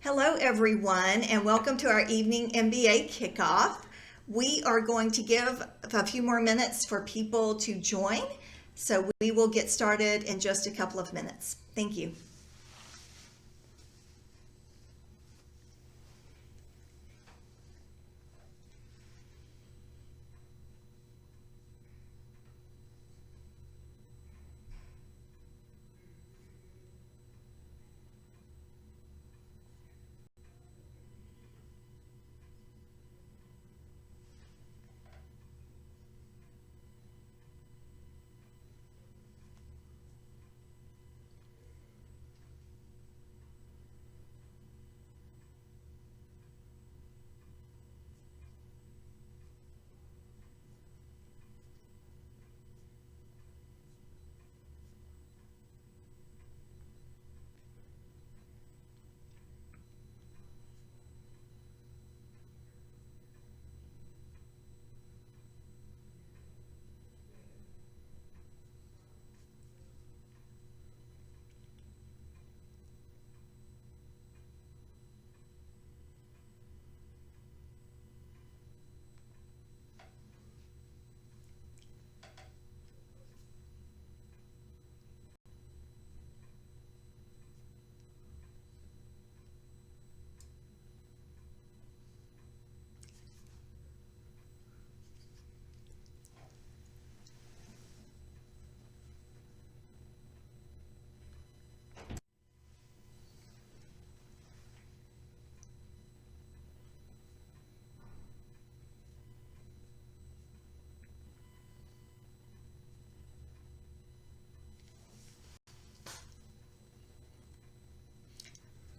Hello, everyone, and welcome to our evening MBA Kickoff. We are going to give a few more minutes for people to join, so we will get started in just a couple of minutes. Thank you.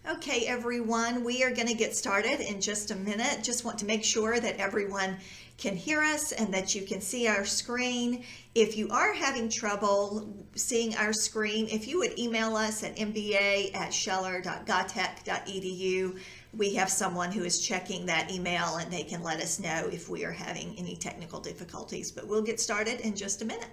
Okay, everyone, we are going to get started in just a minute. Just want to make sure that everyone can hear us and that you can see our screen. If you are having trouble seeing our screen, if you would email us at mba@scheller.gatech.edu, we have someone who is checking that email and they can let us know if we are having any technical difficulties. But we'll get started in just a minute.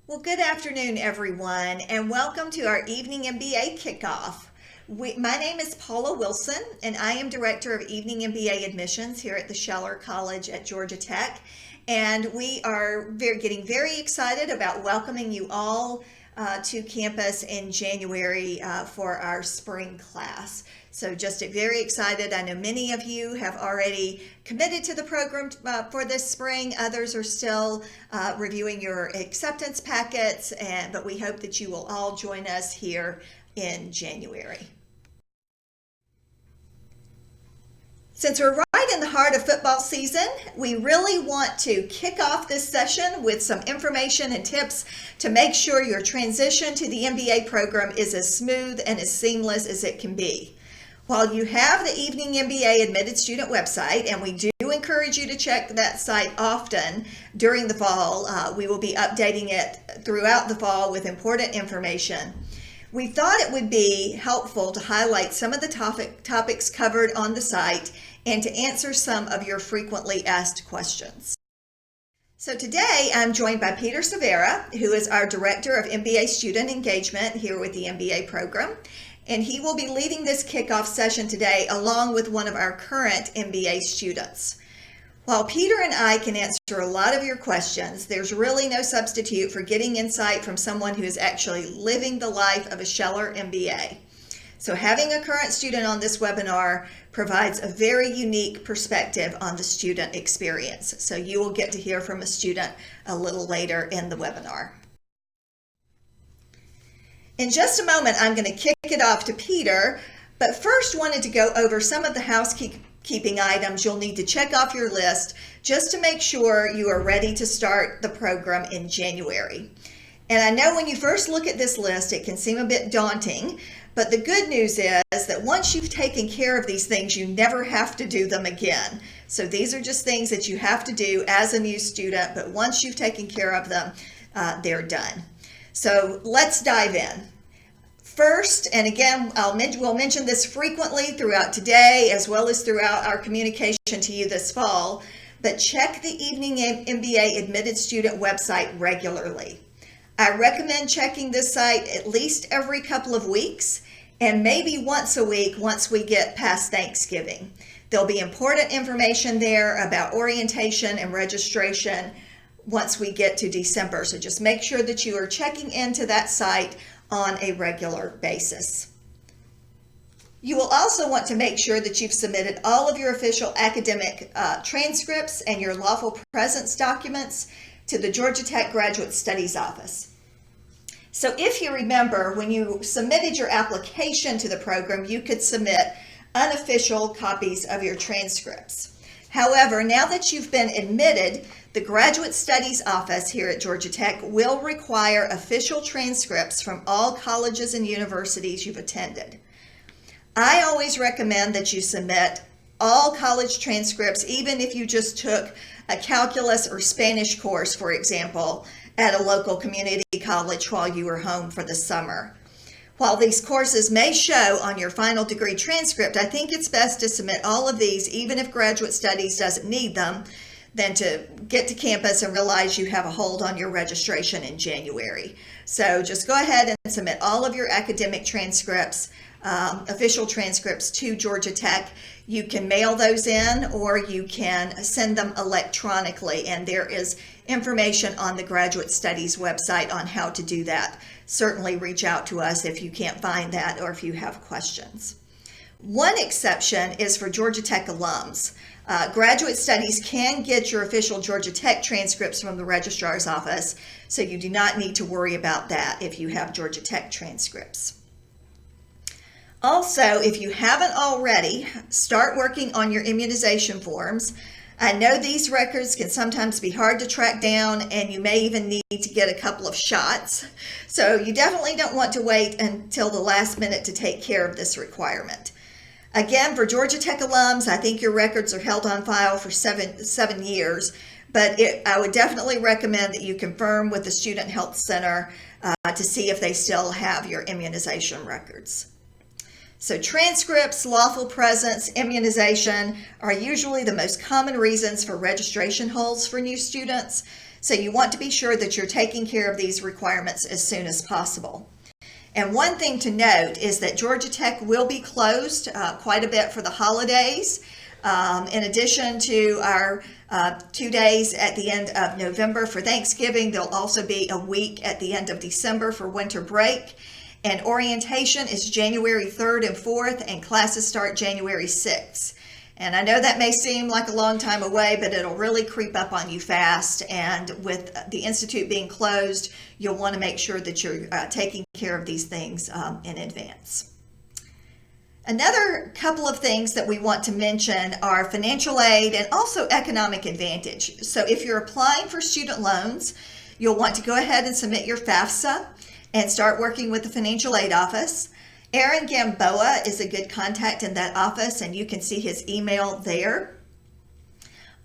Well, good afternoon, everyone, and welcome to our evening MBA Kickoff. My name is Paula Wilson, and I am Director of Evening MBA Admissions here at the Scheller College at Georgia Tech. And we are getting very excited about welcoming you all to campus in January for our spring class. So just very excited. I know many of you have already committed to the program for this spring. Others are still reviewing your acceptance packets, but we hope that you will all join us here in January. Since we're right in the heart of football season, we really want to kick off this session with some information and tips to make sure your transition to the MBA program is as smooth and as seamless as it can be. While you have the Evening MBA Admitted Student website, and we do encourage you to check that site often during the fall, we will be updating it throughout the fall with important information. We thought it would be helpful to highlight some of the topics covered on the site and to answer some of your frequently asked questions. So today I'm joined by Peter Severa, who is our Director of MBA Student Engagement here with the MBA program, and he will be leading this kickoff session today along with one of our current MBA students. While Peter and I can answer a lot of your questions, there's really no substitute for getting insight from someone who is actually living the life of a Scheller MBA. So having a current student on this webinar provides a very unique perspective on the student experience. So you will get to hear from a student a little later in the webinar. In just a moment, I'm going to kick it off to Peter, but first wanted to go over some of the housekeeping items you'll need to check off your list just to make sure you are ready to start the program in January. And I know when you first look at this list, it can seem a bit daunting, but the good news is that once you've taken care of these things, you never have to do them again. So these are just things that you have to do as a new student, but once you've taken care of them, they're done. So let's dive in. First, and again, we'll mention this frequently throughout today as well as throughout our communication to you this fall, but check the Evening MBA Admitted Student website regularly. I recommend checking this site at least every couple of weeks and maybe once a week once we get past Thanksgiving. There'll be important information there about orientation and registration once we get to December. So just make sure that you are checking into that site on a regular basis. You will also want to make sure that you've submitted all of your official academic transcripts and your lawful presence documents to the Georgia Tech Graduate Studies Office. So if you remember, when you submitted your application to the program, you could submit unofficial copies of your transcripts. However, now that you've been admitted, the Graduate Studies Office here at Georgia Tech will require official transcripts from all colleges and universities you've attended. I always recommend that you submit all college transcripts, even if you just took a calculus or Spanish course, for example, at a local community college while you were home for the summer. While these courses may show on your final degree transcript, I think it's best to submit all of these, even if Graduate Studies doesn't need them, than to get to campus and realize you have a hold on your registration in January. So just go ahead and submit all of your academic transcripts, official transcripts to Georgia Tech. You can mail those in or you can send them electronically, and there is information on the Graduate Studies website on how to do that. Certainly reach out to us if you can't find that or if you have questions. One exception is for Georgia Tech alums. Graduate Studies can get your official Georgia Tech transcripts from the registrar's office, so you do not need to worry about that if you have Georgia Tech transcripts. Also, if you haven't already, start working on your immunization forms. I know these records can sometimes be hard to track down, and you may even need to get a couple of shots. So you definitely don't want to wait until the last minute to take care of this requirement. Again, for Georgia Tech alums, I think your records are held on file for seven years, but I would definitely recommend that you confirm with the Student Health Center to see if they still have your immunization records. So transcripts, lawful presence, immunization are usually the most common reasons for registration holds for new students. So you want to be sure that you're taking care of these requirements as soon as possible. And one thing to note is that Georgia Tech will be closed quite a bit for the holidays. In addition to our 2 days at the end of November for Thanksgiving, there'll also be a week at the end of December for winter break. And orientation is January 3rd and 4th, and classes start January 6th. And I know that may seem like a long time away, but it'll really creep up on you fast. And with the Institute being closed, you'll want to make sure that you're taking care of these things in advance. Another couple of things that we want to mention are financial aid and also economic advantage. So if you're applying for student loans, you'll want to go ahead and submit your FAFSA and start working with the financial aid office. Aaron Gamboa is a good contact in that office, and you can see his email there.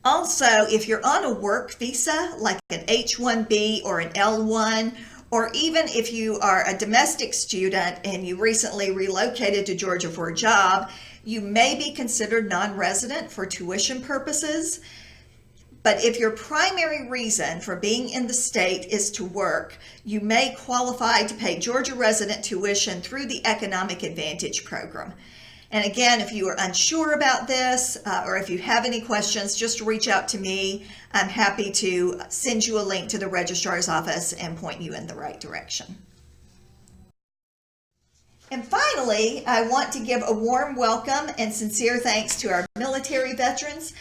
Also, if you're on a work visa, like an H-1B or an L-1, or even if you are a domestic student and you recently relocated to Georgia for a job, you may be considered non-resident for tuition purposes. But if your primary reason for being in the state is to work, you may qualify to pay Georgia resident tuition through the Economic Advantage Program. And again, if you are unsure about this or if you have any questions, just reach out to me. I'm happy to send you a link to the registrar's office and point you in the right direction. And finally, I want to give a warm welcome and sincere thanks to our military veterans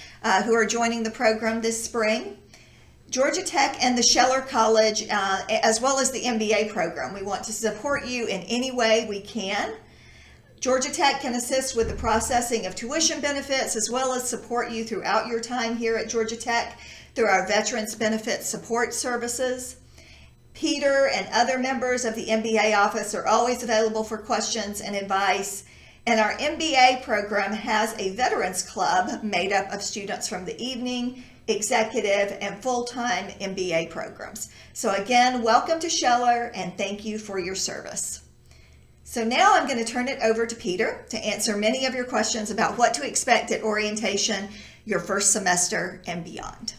who are joining the program this spring. Georgia Tech and the Scheller College, as well as the MBA program, we want to support you in any way we can. Georgia Tech can assist with the processing of tuition benefits as well as support you throughout your time here at Georgia Tech through our Veterans Benefit Support Services. Peter and other members of the MBA office are always available for questions and advice. And our MBA program has a Veterans Club made up of students from the evening, executive, and full-time MBA programs. So again, welcome to Scheller, and thank you for your service. So now I'm going to turn it over to Peter to answer many of your questions about what to expect at orientation, your first semester, and beyond.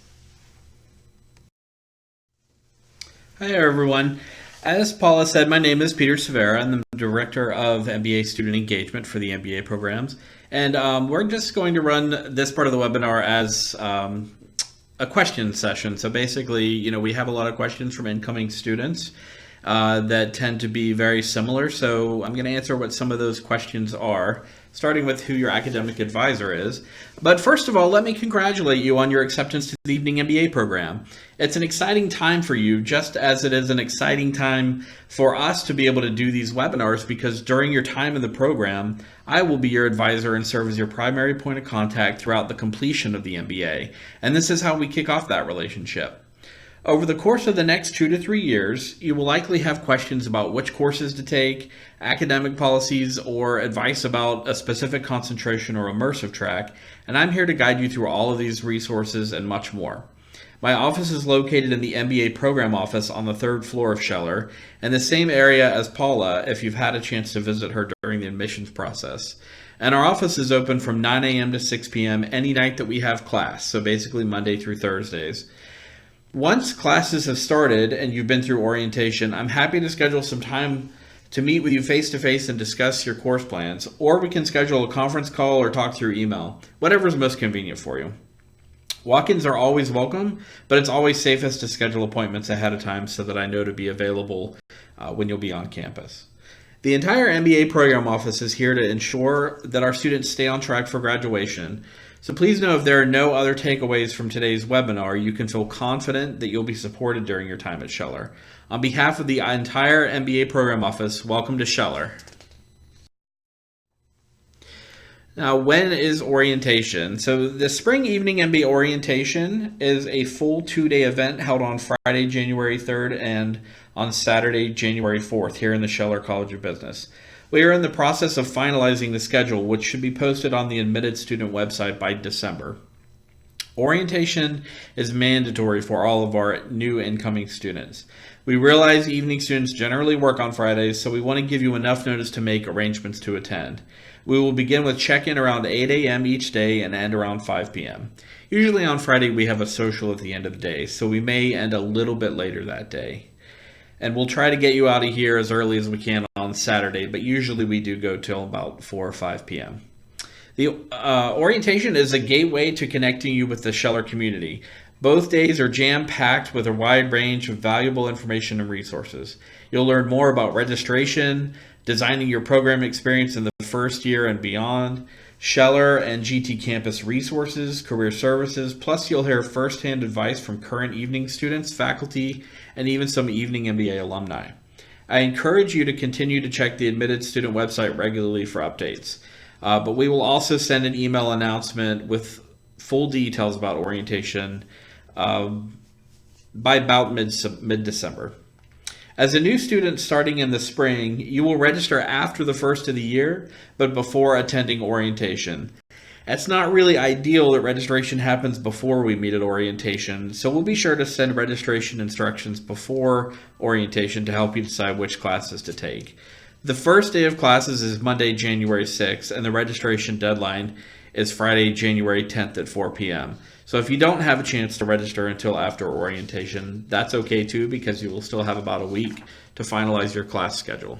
Hi everyone. As Paula said, my name is Peter Severa. I'm the Director of MBA Student Engagement for the MBA programs. And we're just going to run this part of the webinar as a question session. So basically, we have a lot of questions from incoming students that tend to be very similar. So I'm going to answer what some of those questions are, starting with who your academic advisor is. But first of all, let me congratulate you on your acceptance to the Evening MBA program. It's an exciting time for you, just as it is an exciting time for us to be able to do these webinars, because during your time in the program, I will be your advisor and serve as your primary point of contact throughout the completion of the MBA. And this is how we kick off that relationship. Over the course of the next 2 to 3 years, you will likely have questions about which courses to take, academic policies, or advice about a specific concentration or immersive track, and I'm here to guide you through all of these resources and much more. My office is located in the MBA program office on the 3rd floor of Scheller, in the same area as Paula if you've had a chance to visit her during the admissions process. And our office is open from 9 a.m. to 6 p.m. any night that we have class, so basically Monday through Thursdays. Once classes have started and you've been through orientation, I'm happy to schedule some time to meet with you face-to-face and discuss your course plans, or we can schedule a conference call or talk through email, whatever is most convenient for you. Walk-ins are always welcome, but it's always safest to schedule appointments ahead of time so that I know to be available when you'll be on campus. The entire MBA program office is here to ensure that our students stay on track for graduation. So please know if there are no other takeaways from today's webinar, you can feel confident that you'll be supported during your time at Scheller. On behalf of the entire MBA program office, welcome to Scheller. Now, when is orientation? So the Spring Evening MBA Orientation is a full 2-day event held on Friday, January 3rd and on Saturday, January 4th here in the Scheller College of Business. We are in the process of finalizing the schedule, which should be posted on the admitted student website by December. Orientation is mandatory for all of our new incoming students. We realize evening students generally work on Fridays, so we want to give you enough notice to make arrangements to attend. We will begin with check-in around 8 a.m. each day and end around 5 p.m. Usually on Friday we have a social at the end of the day, so we may end a little bit later that day. And we'll try to get you out of here as early as we can on Saturday, but usually we do go till about 4 or 5 p.m. The orientation is a gateway to connecting you with the Scheller community. Both days are jam-packed with a wide range of valuable information and resources. You'll learn more about registration, designing your program experience in the first year and beyond, Scheller and GT campus resources, career services, plus you'll hear firsthand advice from current evening students, faculty, and even some evening MBA alumni. I encourage you to continue to check the admitted student website regularly for updates, but we will also send an email announcement with full details about orientation by about mid-December. As a new student starting in the spring, you will register after the first of the year, but before attending orientation. It's not really ideal that registration happens before we meet at orientation, so we'll be sure to send registration instructions before orientation to help you decide which classes to take. The first day of classes is Monday, January 6th, and the registration deadline is Friday, January 10th at 4 p.m. So if you don't have a chance to register until after orientation, that's okay too, because you will still have about a week to finalize your class schedule.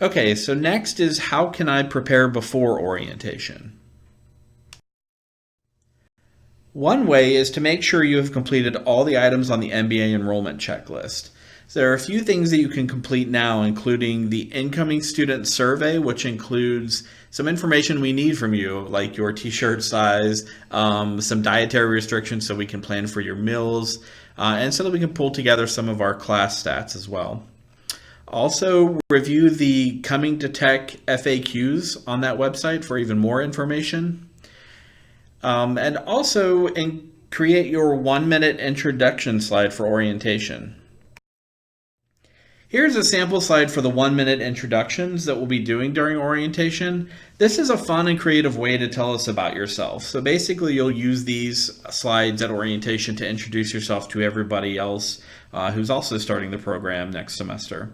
Okay, so next is how can I prepare before orientation? One way is to make sure you have completed all the items on the MBA enrollment checklist. So there are a few things that you can complete now, including the incoming student survey, which includes some information we need from you, like your t-shirt size, some dietary restrictions so we can plan for your meals, and so that we can pull together some of our class stats as well. Also, review the Coming to Tech FAQs on that website for even more information. And also create your 1-minute introduction slide for orientation. Here's a sample slide for the 1-minute introductions that we'll be doing during orientation. This is a fun and creative way to tell us about yourself. So basically you'll use these slides at orientation to introduce yourself to everybody else who's also starting the program next semester.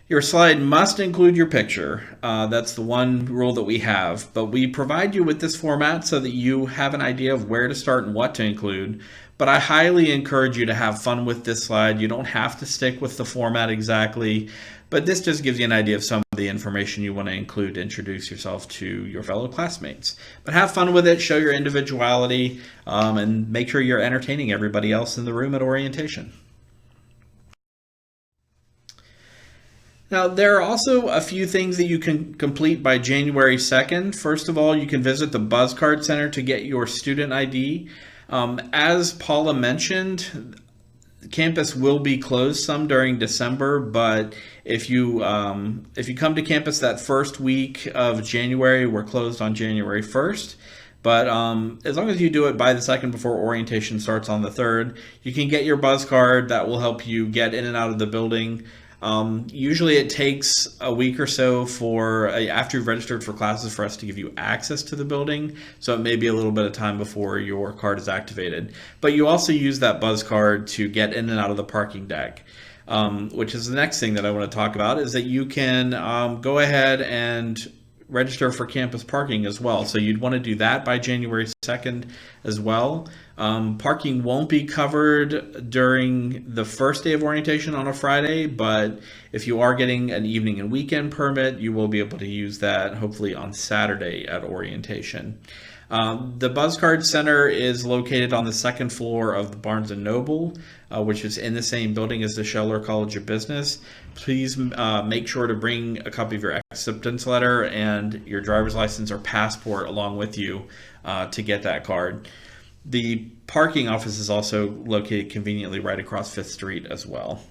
Your slide must include your picture. That's the one rule that we have, but we provide you with this format so that you have an idea of where to start and what to include. But I highly encourage you to have fun with this slide. You don't have to stick with the format exactly, but this just gives you an idea of some of the information you want to include to introduce yourself to your fellow classmates. But have fun with it, show your individuality, and make sure you're entertaining everybody else in the room at orientation. Now, there are also a few things that you can complete by January 2nd. First of all, you can visit the BuzzCard Center to get your student ID. As Paula mentioned, campus will be closed some during December, but if you come to campus that first week of January, we're closed on January 1st. But as long as you do it by the 2nd before orientation starts on the 3rd, you can get your BuzzCard. That will help you get in and out of the building. Usually it takes a week or so after you've registered for classes for us to give you access to the building. So it may be a little bit of time before your card is activated. But you also use that Buzz card to get in and out of the parking deck, which is the next thing that I want to talk about, is that you can go ahead and register for campus parking as well. So you'd want to do that by January 2nd as well. Parking won't be covered during the first day of orientation on a Friday, but if you are getting an evening and weekend permit, you will be able to use that hopefully on Saturday at orientation. The BuzzCard Center is located on the 2nd floor of the Barnes & Noble, which is in the same building as the Scheller College of Business. Please make sure to bring a copy of your acceptance letter and your driver's license or passport along with you to get that card. The parking office is also located conveniently right across 5th Street as well.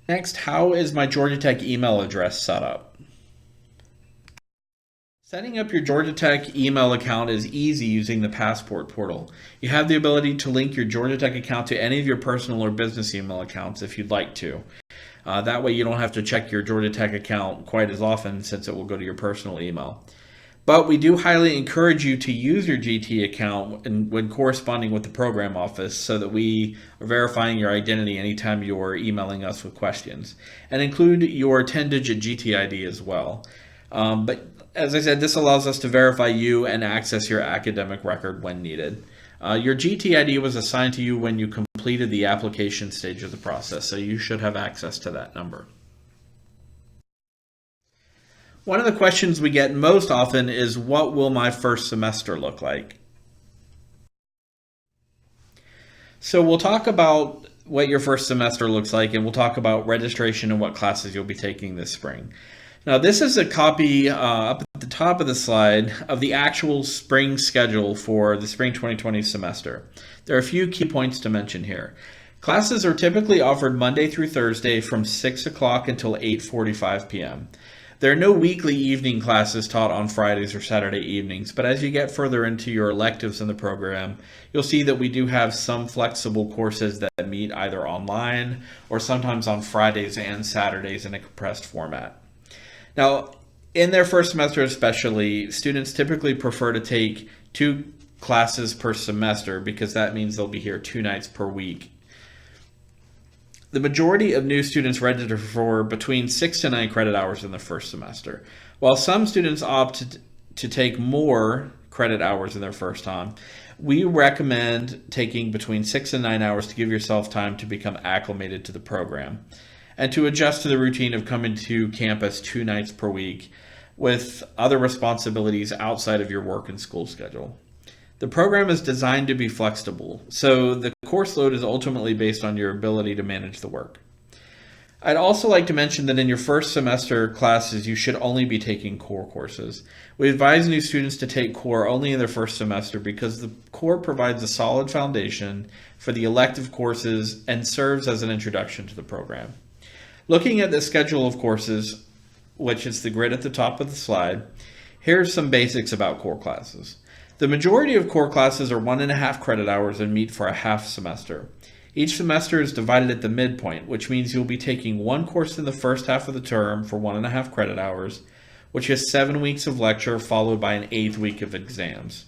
Next, how is my Georgia Tech email address set up? Setting up your Georgia Tech email account is easy using the Passport portal. You have the ability to link your Georgia Tech account to any of your personal or business email accounts if you'd like to. That way you don't have to check your Georgia Tech account quite as often, since it will go to your personal email. But we do highly encourage you to use your GT account when corresponding with the program office, so that we are verifying your identity anytime you're emailing us with questions. And include your 10-digit GT ID as well. But as I said, this allows us to verify you and access your academic record when needed. Your GT ID was assigned to you when you completed the application stage of the process, so you should have access to that number. One of the questions we get most often is, what will my first semester look like? So we'll talk about what your first semester looks like, and we'll talk about registration and what classes you'll be taking this spring. Now, this is a copy up at the top of the slide of the actual spring schedule for the spring 2020 semester. There are a few key points to mention here. Classes are typically offered Monday through Thursday from 6 o'clock until 8:45 p.m. There are no weekly evening classes taught on Fridays or Saturday evenings, but as you get further into your electives in the program, you'll see that we do have some flexible courses that meet either online or sometimes on Fridays and Saturdays in a compressed format. Now, in their first semester especially, students typically prefer to take 2 classes per semester, because that means they'll be here 2 nights per week. The majority of new students register for between 6 to 9 credit hours in the first semester. While some students opt to take more credit hours in their first time, we recommend taking between 6 and 9 hours to give yourself time to become acclimated to the program and to adjust to the routine of coming to campus 2 nights per week with other responsibilities outside of your work and school schedule. The program is designed to be flexible, so the course load is ultimately based on your ability to manage the work. I'd also like to mention that in your first semester classes, you should only be taking core courses. We advise new students to take core only in their first semester because the core provides a solid foundation for the elective courses and serves as an introduction to the program. Looking at the schedule of courses, which is the grid at the top of the slide, here's some basics about core classes. The majority of core classes are 1.5 credit hours and meet for a half semester. Each semester is divided at the midpoint, which means you'll be taking one course in the first half of the term for 1.5 credit hours, which is 7 weeks of lecture followed by an 8th week of exams.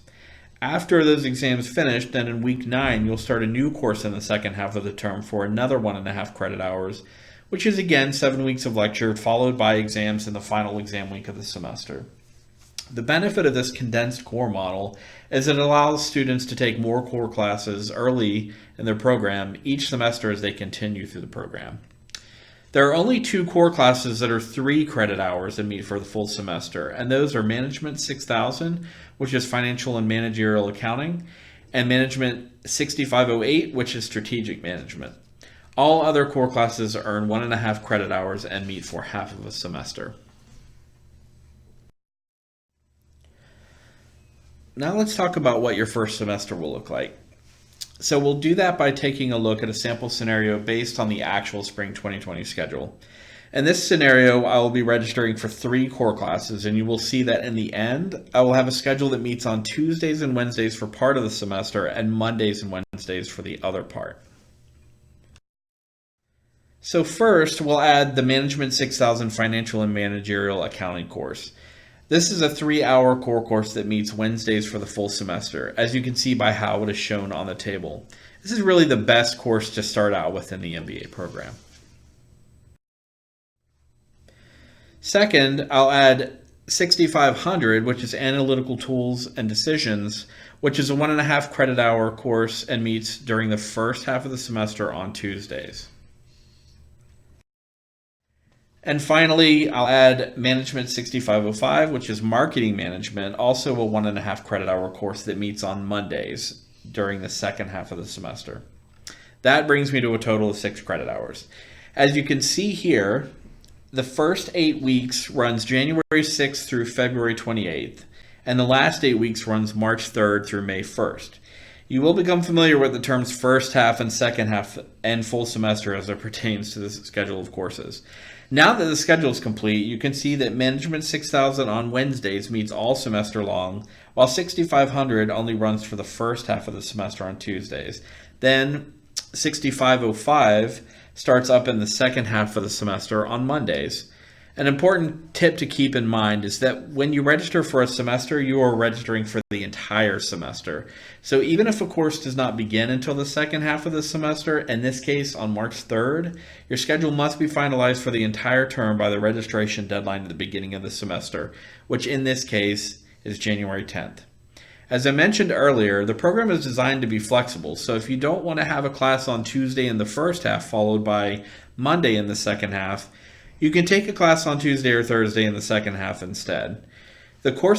After those exams finish, then in week 9, you'll start a new course in the second half of the term for another 1.5 credit hours, which is again 7 weeks of lecture followed by exams in the final exam week of the semester. The benefit of this condensed core model is it allows students to take more core classes early in their program each semester as they continue through the program. There are only 2 core classes that are 3 credit hours and meet for the full semester, and those are Management 6000, which is Financial and Managerial Accounting, and Management 6508, which is Strategic Management. All other core classes earn 1.5 credit hours and meet for half of a semester. Now let's talk about what your first semester will look like. So we'll do that by taking a look at a sample scenario based on the actual spring 2020 schedule. In this scenario, I will be registering for 3 core classes, and you will see that in the end, I will have a schedule that meets on Tuesdays and Wednesdays for part of the semester and Mondays and Wednesdays for the other part. So first, we'll add the Management 6000 Financial and Managerial Accounting course. This is a 3-hour core course that meets Wednesdays for the full semester, as you can see by how it is shown on the table. This is really the best course to start out with in the MBA program. Second, I'll add 6500, which is Analytical Tools and Decisions, which is a 1.5 credit hour course and meets during the first half of the semester on Tuesdays. And finally, I'll add Management 6505, which is Marketing Management, also a 1.5 credit hour course that meets on Mondays during the second half of the semester. That brings me to a total of 6 credit hours. As you can see here, the first 8 weeks runs January 6th through February 28th, and the last 8 weeks runs March 3rd through May 1st. You will become familiar with the terms first half and second half and full semester as it pertains to this schedule of courses. Now that the schedule is complete, you can see that Management 6000 on Wednesdays meets all semester long, while 6500 only runs for the first half of the semester on Tuesdays. Then 6505 starts up in the second half of the semester on Mondays. An important tip to keep in mind is that when you register for a semester, you are registering for the entire semester. So even if a course does not begin until the second half of the semester, in this case on March 3rd, your schedule must be finalized for the entire term by the registration deadline at the beginning of the semester, which in this case is January 10th. As I mentioned earlier, the program is designed to be flexible, so if you don't want to have a class on Tuesday in the first half followed by Monday in the second half, you can take a class on Tuesday or Thursday in the second half instead. The core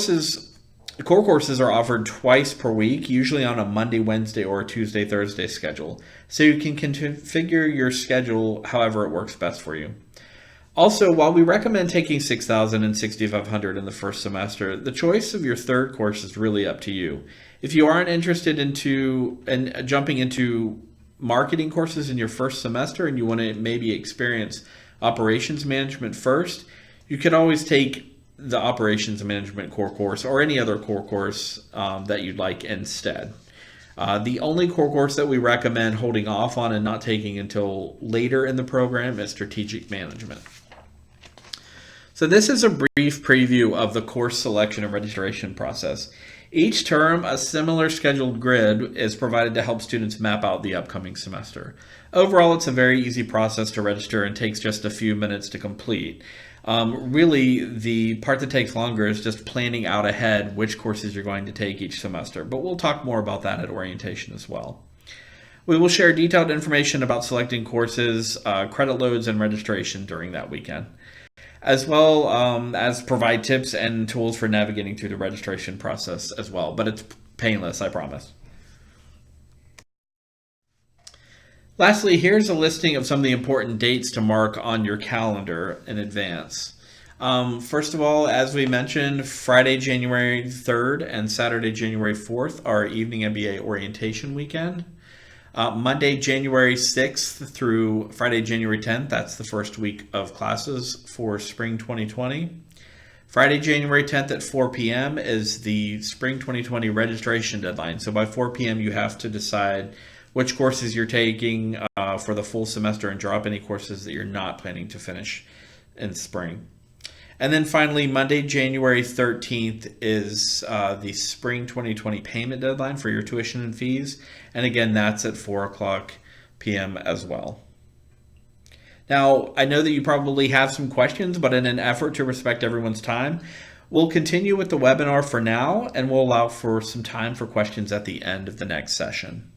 courses are offered twice per week, usually on a Monday, Wednesday, or a Tuesday, Thursday schedule, so you can configure your schedule however it works best for you. Also, while we recommend taking 6000 and 6500 in the first semester, the choice of your third course is really up to you. If you aren't interested in jumping into marketing courses in your first semester and you want to maybe experience operations management first, you can always take the operations management core course or any other core course that you'd like instead. The only core course that we recommend holding off on and not taking until later in the program is strategic management. So this is a brief preview of the course selection and registration process. Each term, a similar scheduled grid is provided to help students map out the upcoming semester. Overall, it's a very easy process to register and takes just a few minutes to complete. Really, the part that takes longer is just planning out ahead which courses you're going to take each semester, but we'll talk more about that at orientation as well. We will share detailed information about selecting courses, credit loads, and registration during that weekend, as well as provide tips and tools for navigating through the registration process as well. But it's painless, I promise. Lastly, here's a listing of some of the important dates to mark on your calendar in advance. First of all, as we mentioned, Friday, January 3rd and Saturday, January 4th are Evening MBA Orientation Weekend. Monday, January 6th through Friday, January 10th, that's the first week of classes for spring 2020. Friday, January 10th at 4 p.m. is the spring 2020 registration deadline. So by 4 p.m. you have to decide which courses you're taking for the full semester and drop any courses that you're not planning to finish in spring. And then finally, Monday, January 13th is the spring 2020 payment deadline for your tuition and fees. And again, that's at 4 o'clock p.m. as well. Now, I know that you probably have some questions, but in an effort to respect everyone's time, we'll continue with the webinar for now, and we'll allow for some time for questions at the end of the next session.